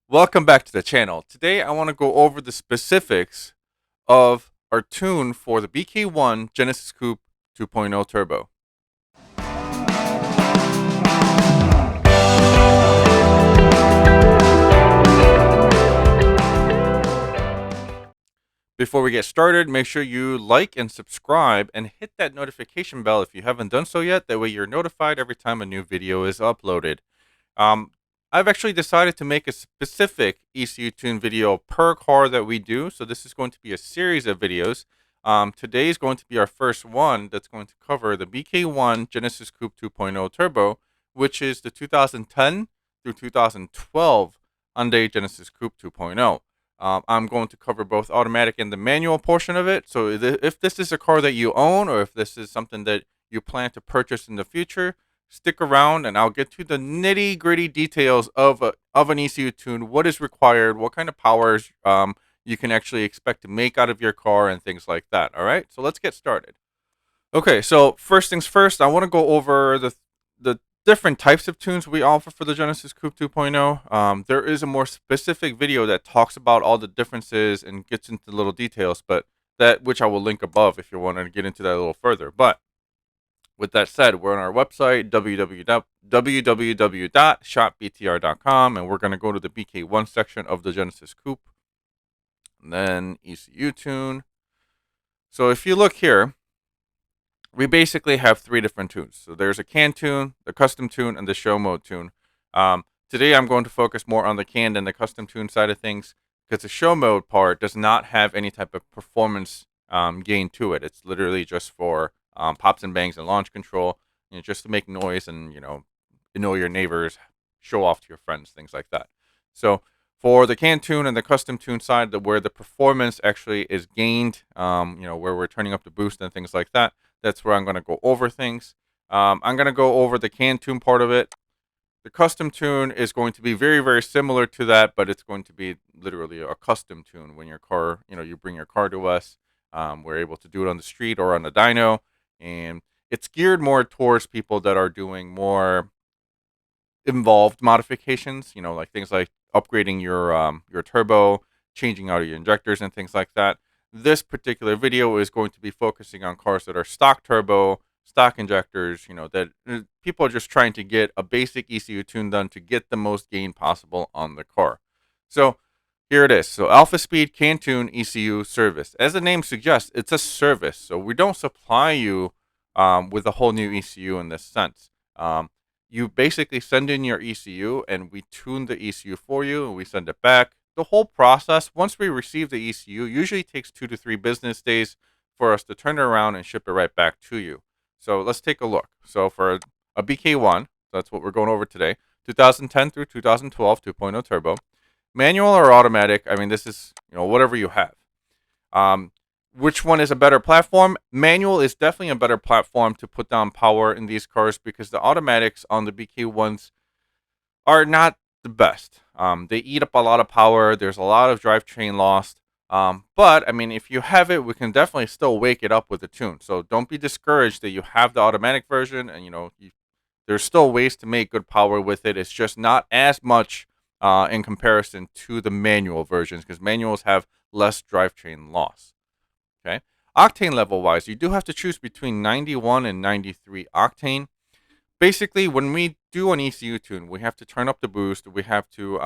Welcome back to the channel. Today I want to go over the specifics of our tune for the BK1 Genesis Coupe 2.0 Turbo. Before we get started, make sure you like and subscribe and hit that notification bell if you haven't done so yet. That way you're notified every time a new video is uploaded. Um, I've actually decided to make a specific ECU tune video per car that we do. So this is going to be a series of videos. Today is going to be our first one that's going to cover the BK1 Genesis Coupe 2.0 Turbo, which is the 2010 through 2012 Hyundai Genesis Coupe 2.0. I'm going to cover both automatic and the manual portion of it. So if this is a car that you own, or if this is something that you plan to purchase in the future, stick around and I'll get to the nitty gritty details of an ECU tune, what is required, what kind of powers you can actually expect to make out of your car, and things like that. All right, so let's get started. Okay, so first things first, I want to go over the different types of tunes we offer for the Genesis Coupe 2.0. There is a more specific video that talks about all the differences and gets into little details, but that which I will link above if you want to get into that a little further. But with that said, we're on our website, www.shopbtr.com, and we're going to go to the BK1 section of the Genesis Coupe, and then ECU tune. So if you look here, we basically have three different tunes. So there's a can tune, the custom tune, and the show mode tune. Today I'm going to focus more on the canned and the custom tune side of things, because the show mode part does not have any type of performance gain to it. It's literally just for pops and bangs and launch control, just to make noise and annoy your neighbors, show off to your friends, things like that. So for the can tune and the custom tune side, where the performance actually is gained, where we're turning up the boost and things like that, that's where I'm going to go over things. I'm going to go over the can tune part of it. The custom tune is going to be very, very similar to that, but it's going to be literally a custom tune. When your car, you bring your car to us, we're able to do it on the street or on the dyno, and it's geared more towards people that are doing more involved modifications, like things like upgrading your turbo, changing out of your injectors and things like that. This particular video is going to be focusing on cars that are stock turbo, stock injectors, that people are just trying to get a basic ECU tune done to get the most gain possible on the car. So here it is. So Alphaspeed can tune ECU service. As the name suggests, it's a service. So we don't supply you with a whole new ECU in this sense. You basically send in your ECU and we tune the ECU for you and we send it back. The whole process, once we receive the ECU, usually takes 2 to 3 business days for us to turn it around and ship it right back to you. So let's take a look. So for a BK1, that's what we're going over today, 2010 through 2012 2.0 turbo, manual or automatic, I mean, this is, whatever you have. Which one is a better platform? Manual is definitely a better platform to put down power in these cars, because the automatics on the BK1s are not the best. They eat up a lot of power. There's a lot of drivetrain lost. But I mean, if you have it, we can definitely still wake it up with a tune. So don't be discouraged that you have the automatic version, and there's still ways to make good power with it. It's just not as much in comparison to the manual versions, because manuals have less drivetrain loss. Okay. Octane level wise, you do have to choose between 91 and 93 octane. Basically, when we do an ECU tune, we have to turn up the boost, we have to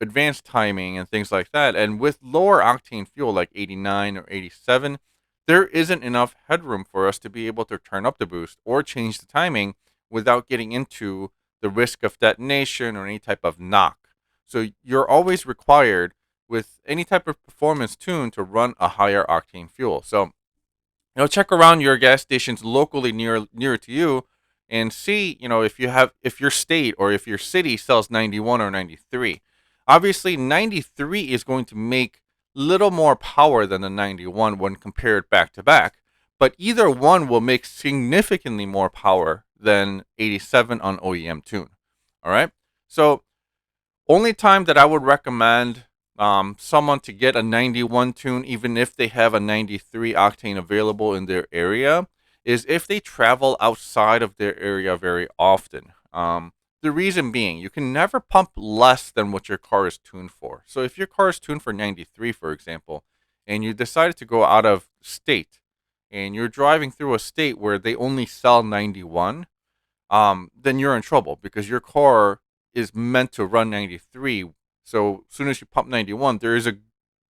advance timing and things like that. And with lower octane fuel like 89 or 87, there isn't enough headroom for us to be able to turn up the boost or change the timing without getting into the risk of detonation or any type of knock. So you're always required with any type of performance tune to run a higher octane fuel. So, check around your gas stations locally near to you and see, if your state or if your city sells 91 or 93. Obviously, 93 is going to make little more power than the 91 when compared back to back, but either one will make significantly more power than 87 on OEM tune. All right. So only time that I would recommend someone to get a 91 tune, even if they have a 93 octane available in their area, is if they travel outside of their area very often. The reason being, you can never pump less than what your car is tuned for. So if your car is tuned for 93, for example, and you decided to go out of state and you're driving through a state where they only sell 91, then you're in trouble because your car is meant to run 93. So as soon as you pump 91, there is a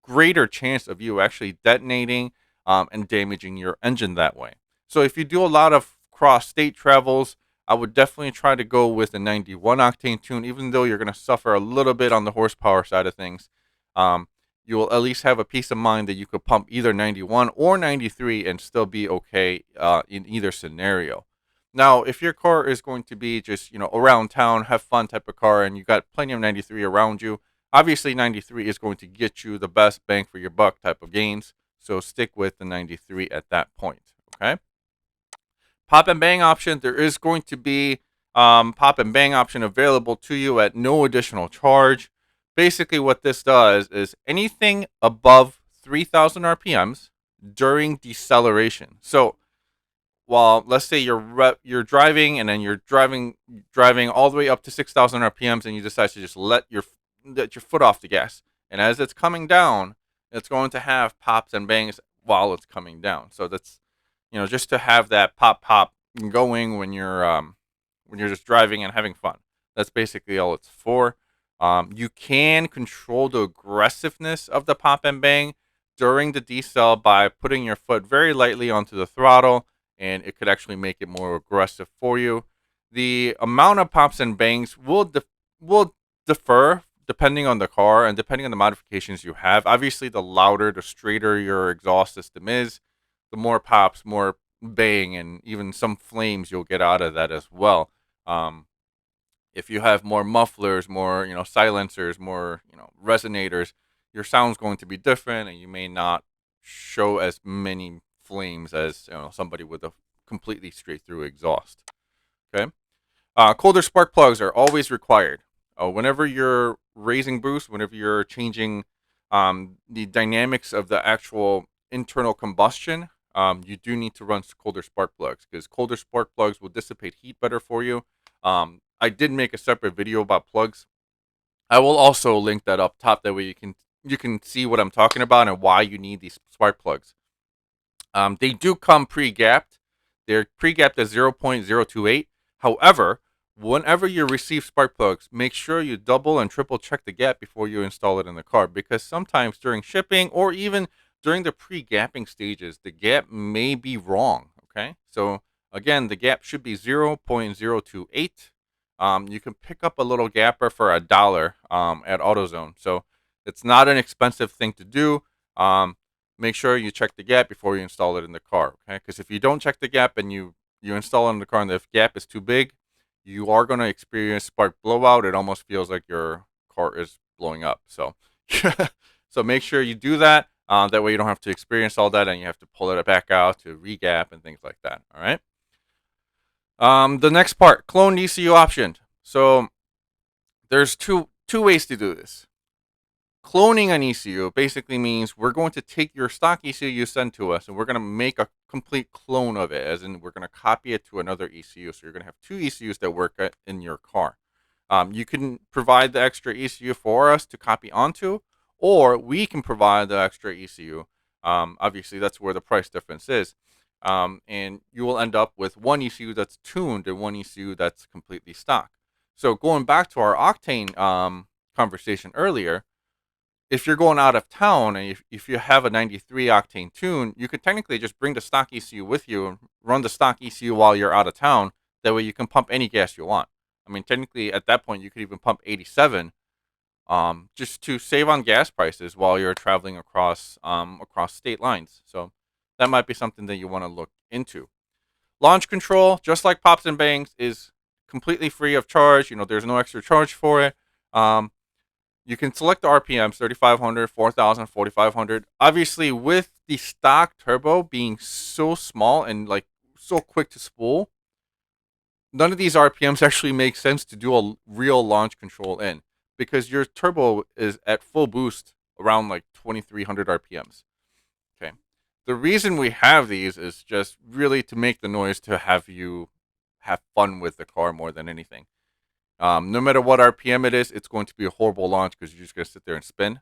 greater chance of you actually detonating and damaging your engine that way. So if you do a lot of cross state travels, I would definitely try to go with a 91 octane tune, even though you're going to suffer a little bit on the horsepower side of things. Um, you will at least have a peace of mind that you could pump either 91 or 93 and still be okay in either scenario. Now, if your car is going to be just, around town, have fun type of car, and you got plenty of 93 around you, obviously 93 is going to get you the best bang for your buck type of gains. So stick with the 93 at that point. Okay. Pop and bang option. There is going to be pop and bang option available to you at no additional charge. Basically, what this does is anything above 3,000 RPMs during deceleration. So well, let's say you're driving and then you're driving all the way up to 6,000 RPMs, and you decide to just let your foot off the gas, and as it's coming down, it's going to have pops and bangs while it's coming down. So that's just to have that pop going when you're just driving and having fun. That's basically all it's for. You can control the aggressiveness of the pop and bang during the decel by putting your foot very lightly onto the throttle, and it could actually make it more aggressive for you. The amount of pops and bangs will differ depending on the car and depending on the modifications you have. Obviously, the louder, the straighter your exhaust system is, the more pops, more bang, and even some flames you'll get out of that as well. If you have more mufflers, more silencers, more resonators, your sound's going to be different, and you may not show as many flames as somebody with a completely straight through exhaust. Okay. Colder spark plugs are always required. Whenever you're raising boost, whenever you're changing the dynamics of the actual internal combustion, you do need to run colder spark plugs because colder spark plugs will dissipate heat better for you. I did make a separate video about plugs. I will also link that up top. That way you can see what I'm talking about and why you need these spark plugs. They do come pre-gapped. They're pre-gapped at 0.028. However, whenever you receive spark plugs, make sure you double and triple check the gap before you install it in the car, because sometimes during shipping or even during the pre-gapping stages, the gap may be wrong. Okay, so again, the gap should be 0.028. You can pick up a little gapper for $1 at AutoZone, so it's not an expensive thing to do. Make sure you check the gap before you install it in the car, okay? Because if you don't check the gap and you install it in the car and the gap is too big, you are going to experience spark blowout. It almost feels like your car is blowing up. So, so make sure you do that. That way you don't have to experience all that and you have to pull it back out to re-gap and things like that, all right? The next part, clone ECU option. So there's two ways to do this. Cloning an ECU basically means we're going to take your stock ECU you send to us and we're going to make a complete clone of it, as in we're going to copy it to another ECU. So you're going to have two ECUs that work in your car. You can provide the extra ECU for us to copy onto, or we can provide the extra ECU. Obviously, that's where the price difference is. And you will end up with one ECU that's tuned and one ECU that's completely stock. So going back to our Octane conversation earlier, if you're going out of town and if you have a 93 octane tune, you could technically just bring the stock ECU with you and run the stock ECU while you're out of town. That way you can pump any gas you want. I mean, technically at that point you could even pump 87, just to save on gas prices while you're traveling across state lines. So that might be something that you want to look into. Launch control, just like pops and bangs, is completely free of charge. There's no extra charge for it. You can select the RPMs, 3,500, 4,000, 4,500. Obviously, with the stock turbo being so small and like so quick to spool, none of these RPMs actually make sense to do a real launch control in, because your turbo is at full boost around like 2,300 RPMs. Okay. The reason we have these is just really to make the noise, to have you have fun with the car more than anything. No matter what RPM it is, it's going to be a horrible launch because you're just going to sit there and spin.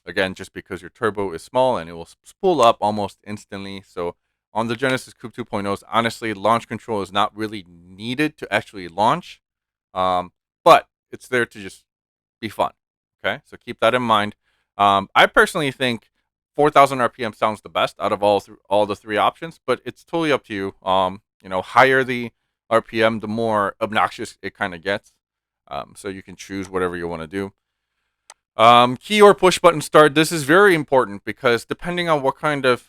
Again, just because your turbo is small and it will spool up almost instantly. So on the Genesis Coupe 2.0s, honestly, launch control is not really needed to actually launch, but it's there to just be fun. Okay, so keep that in mind. I personally think 4,000 RPM sounds the best out of all the three options, but it's totally up to you. Higher the RPM, the more obnoxious it kind of gets. So you can choose whatever you want to do. Key or push button start. This is very important because depending on what kind of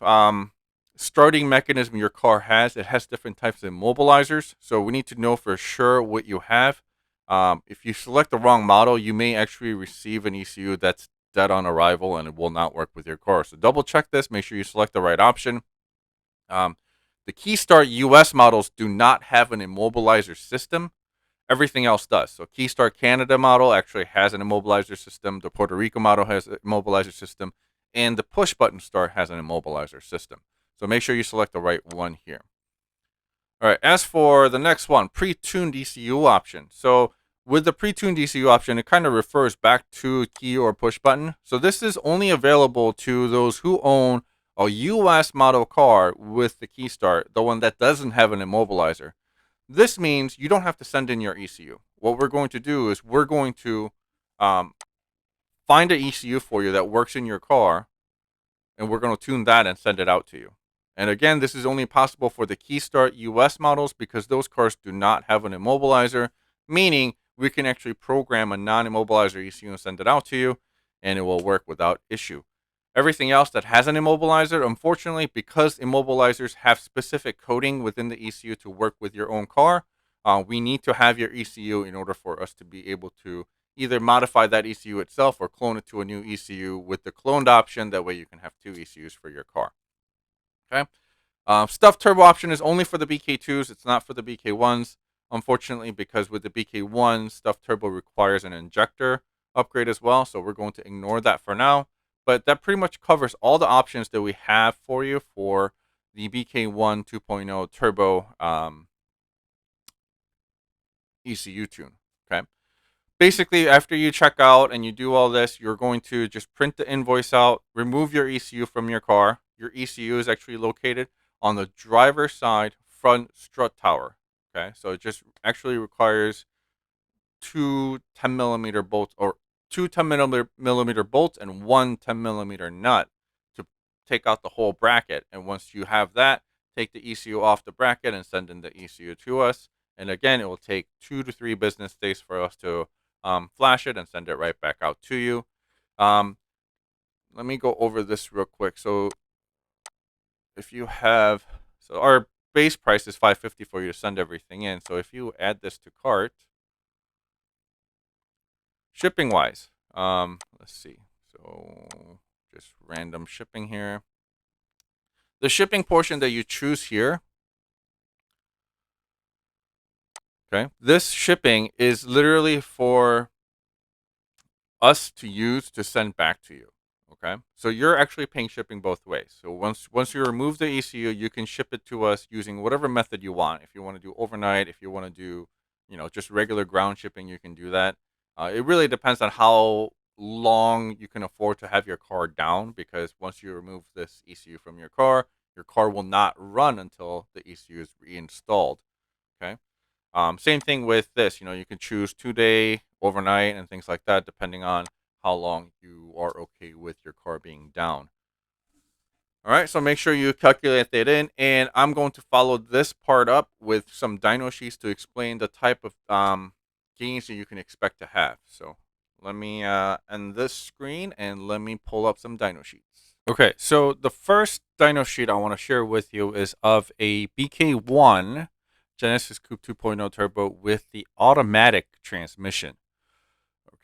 starting mechanism your car has, it has different types of immobilizers. So we need to know for sure what you have. If you select the wrong model, you may actually receive an ECU that's dead on arrival and it will not work with your car. So double check this. Make sure you select the right option. The Keystart US models do not have an immobilizer system. Everything else does. So Keystart Canada model actually has an immobilizer system. The Puerto Rico model has an immobilizer system. And the push button start has an immobilizer system. So make sure you select the right one here. All right, as for the next one, pre-tuned ECU option. So with the pre-tuned ECU option, it kind of refers back to key or push button. So this is only available to those who own a US model car with the Keystart, the one that doesn't have an immobilizer. This means you don't have to send in your ECU. What we're going to do is we're going to find an ECU for you that works in your car, and we're going to tune that and send it out to you. And again, this is only possible for the Keystart US models because those cars do not have an immobilizer, meaning we can actually program a non-immobilizer ECU and send it out to you, and it will work without issue. Everything else that has an immobilizer, unfortunately, because immobilizers have specific coding within the ECU to work with your own car, we need to have your ECU in order for us to be able to either modify that ECU itself or clone it to a new ECU with the cloned option. That way you can have two ECUs for your car. Okay. Stuffed turbo option is only for the BK2s. It's not for the BK1s, unfortunately, because with the BK1, stuffed turbo requires an injector upgrade as well. So we're going to ignore that for now. But that pretty much covers all the options that we have for you for the BK1 2.0 turbo ECU tune. Okay. Basically, after you check out and you do all this, you're going to just print the invoice out, remove your ECU from your car. Your ECU is actually located on the driver's side front strut tower. Okay, so it just actually requires two 10 millimeter bolts, or two 10 millimeter bolts and one 10 millimeter nut to take out the whole bracket. And once you have that, take the ECU off the bracket and send in the ECU to us. And again, it will take 2 to 3 business days for us to flash it and send it right back out to you. Let me go over this real quick. So if you have, so our base price is $550 for you to send everything in. So if you add this to cart, shipping wise, let's see. So just random shipping here. The shipping portion that you choose here, okay, this shipping is literally for us to use to send back to you. Okay, so you're actually paying shipping both ways. So once you remove the ECU, you can ship it to us using whatever method you want. If you want to do overnight, if you want to do, just regular ground shipping, you can do that. It really depends on how long you can afford to have your car down, because once you remove this ECU from your car will not run until the ECU is reinstalled. Okay. Same thing with this. You can choose 2-day, overnight, and things like that, depending on how long you are okay with your car being down. All right, so make sure you calculate that in, and I'm going to follow this part up with some dyno sheets to explain the type of gains that you can expect to have. So let me end this screen and let me pull up some dyno sheets. Okay, so the first dyno sheet I want to share with you is of a BK1 Genesis Coupe 2.0 turbo with the automatic transmission.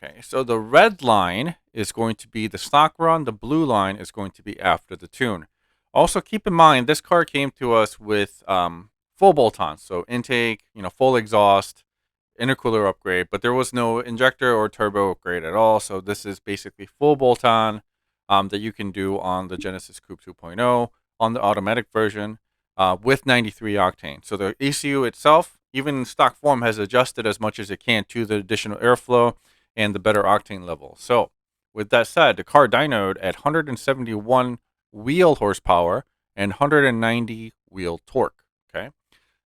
Okay, so the red line is going to be the stock run. The blue line is going to be after the tune. Also, keep in mind, this car came to us with full bolt-ons. So intake, full exhaust, intercooler upgrade, but there was no injector or turbo upgrade at all. So this is basically full bolt-on that you can do on the Genesis Coupe 2.0 on the automatic version with 93 octane. So the ECU itself, even in stock form, has adjusted as much as it can to the additional airflow and the better octane level. So, with that said, the car dynoed at 171 wheel horsepower and 190 wheel torque. Okay,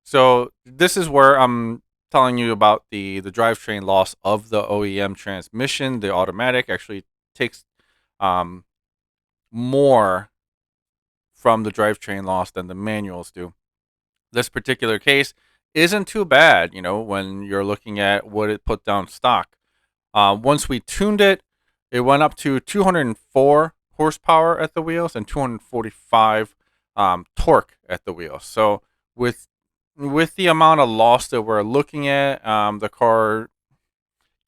so this is where I'm telling you about the drivetrain loss of the OEM transmission. The automatic actually takes um, more from the drivetrain loss than the manuals do. This particular case isn't too bad, when you're looking at what it put down stock. Once we tuned it, it went up to 204 horsepower at the wheels and 245 torque at the wheels. So with the amount of loss that we're looking at, the car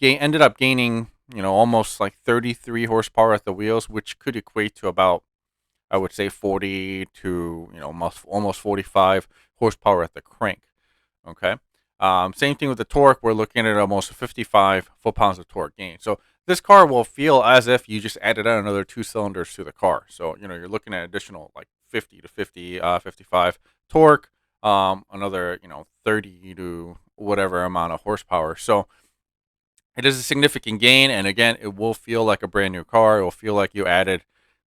ended up gaining, almost like 33 horsepower at the wheels, which could equate to about, I would say, 40 to almost 45 horsepower at the crank. Okay. Same thing with the torque. We're looking at almost 55 foot-pounds of torque gain. So this car will feel as if you just added on another 2 cylinders to the car. So you're looking at additional like 50 to 55 torque, another 30 to whatever amount of horsepower. So it is a significant gain, and again, it will feel like a brand new car. It will feel like you added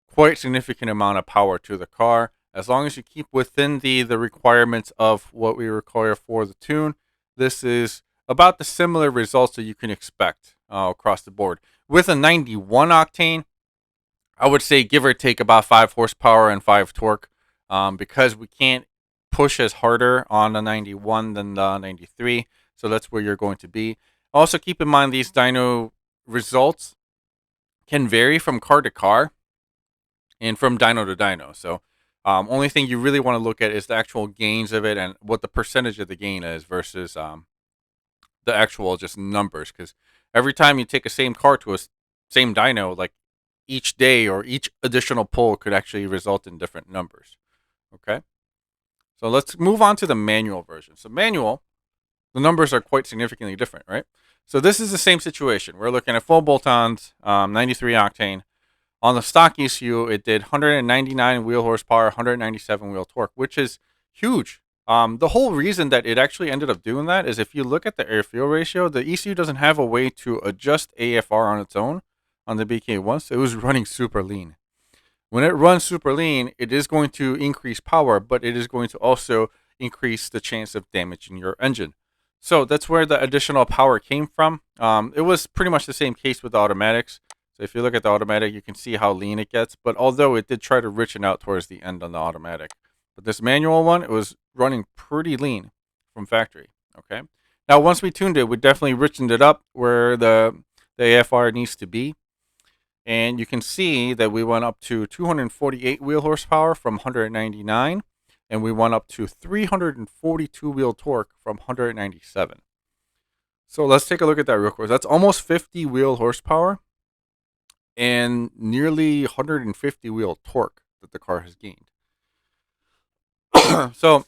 quite significant amount of power to the car. As long as you keep within the requirements of what we require for the tune, this is about the similar results that you can expect across the board. With a 91 octane, I would say give or take about 5 horsepower and 5 torque, because we can't push as harder on the 91 than the 93. So that's where you're going to be. Also, keep in mind these dyno results can vary from car to car and from dyno to dyno. So only thing you really want to look at is the actual gains of it and what the percentage of the gain is versus the actual just numbers. Because every time you take a same car to a same dyno, like each day or each additional pull could actually result in different numbers. Okay, so let's move on to the manual version. So manual, the numbers are quite significantly different, right? So this is the same situation. We're looking at full bolt-ons, 93 octane. On the stock ECU, it did 199 wheel horsepower, 197 wheel torque, which is huge. The whole reason that it actually ended up doing that is if you look at the air-fuel ratio, the ECU doesn't have a way to adjust AFR on its own on the BK1, so it was running super lean. When it runs super lean, it is going to increase power, but it is going to also increase the chance of damaging your engine. So that's where the additional power came from. It was pretty much the same case with the automatics. So if you look at the automatic, you can see how lean it gets. But although it did try to richen out towards the end on the automatic, but this manual one, it was running pretty lean from factory. Okay. Now once we tuned it, we definitely richened it up where the AFR needs to be. And you can see that we went up to 248 wheel horsepower from 199. And we went up to 342 wheel torque from 197. So let's take a look at that real quick. That's almost 50 wheel horsepower and nearly 150 wheel torque that the car has gained. So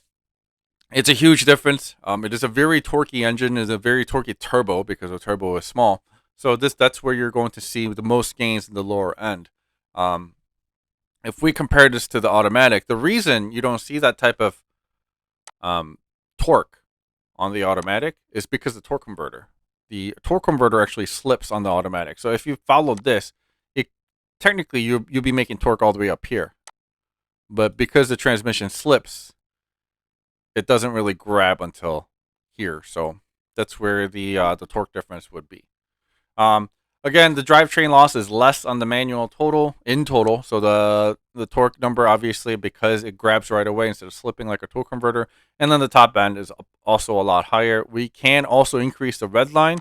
it's a huge difference. It is a very torquey engine. It is a very torquey turbo because the turbo is small. So that's where you're going to see the most gains in the lower end. If we compare this to the automatic, the reason you don't see that type of torque on the automatic is because the torque converter actually slips on the automatic. So if you followed this, technically you'll be making torque all the way up here, but because the transmission slips, it doesn't really grab until here. So that's where the torque difference would be. Again, the drivetrain loss is less on the manual in total. So the torque number, obviously, because it grabs right away instead of slipping like a torque converter. And then the top end is also a lot higher. We can also increase the red line.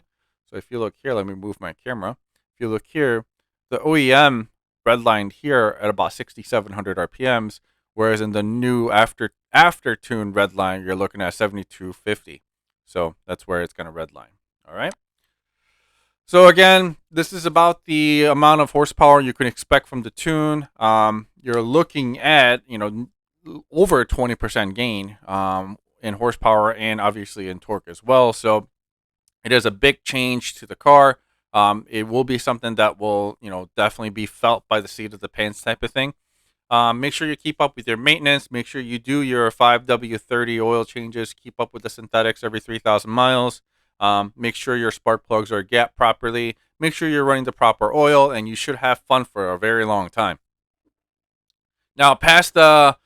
So if you look here, let me move my camera. If you look here, the OEM redlined here at about 6,700 RPMs, whereas in the new after tune redline, you're looking at 7,250. So that's where it's going to redline. All right. So again, this is about the amount of horsepower you can expect from the tune. You're looking at over 20% gain in horsepower and obviously in torque as well. So it is a big change to the car. It will be something that will definitely be felt by the seat of the pants type of thing. Make sure you keep up with your maintenance. Make sure you do your 5W30 oil changes. Keep up with the synthetics every 3,000 miles. Make sure your spark plugs are gapped properly. Make sure you're running the proper oil, and you should have fun for a very long time. Now, past the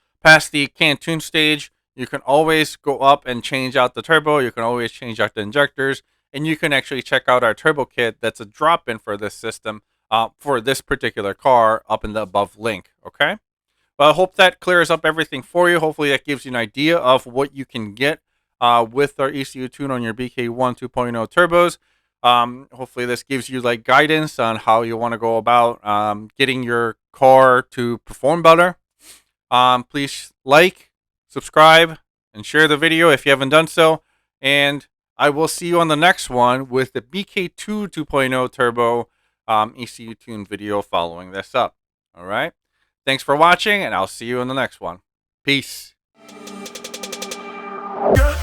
can tune stage, you can always go up and change out the turbo. You can always change out the injectors, and you can actually check out our turbo kit. That's a drop-in for this system, for this particular car, up in the above link. Okay. Well, I hope that clears up everything for you. Hopefully, that gives you an idea of what you can get with our ECU tune on your BK1 2.0 turbos. Hopefully, this gives you like guidance on how you want to go about getting your car to perform better. Please like, subscribe, and share the video if you haven't done so. And I will see you on the next one with the BK2 2.0 turbo ECU tune video following this up. All right. Thanks for watching, and I'll see you in the next one. Peace. Yeah.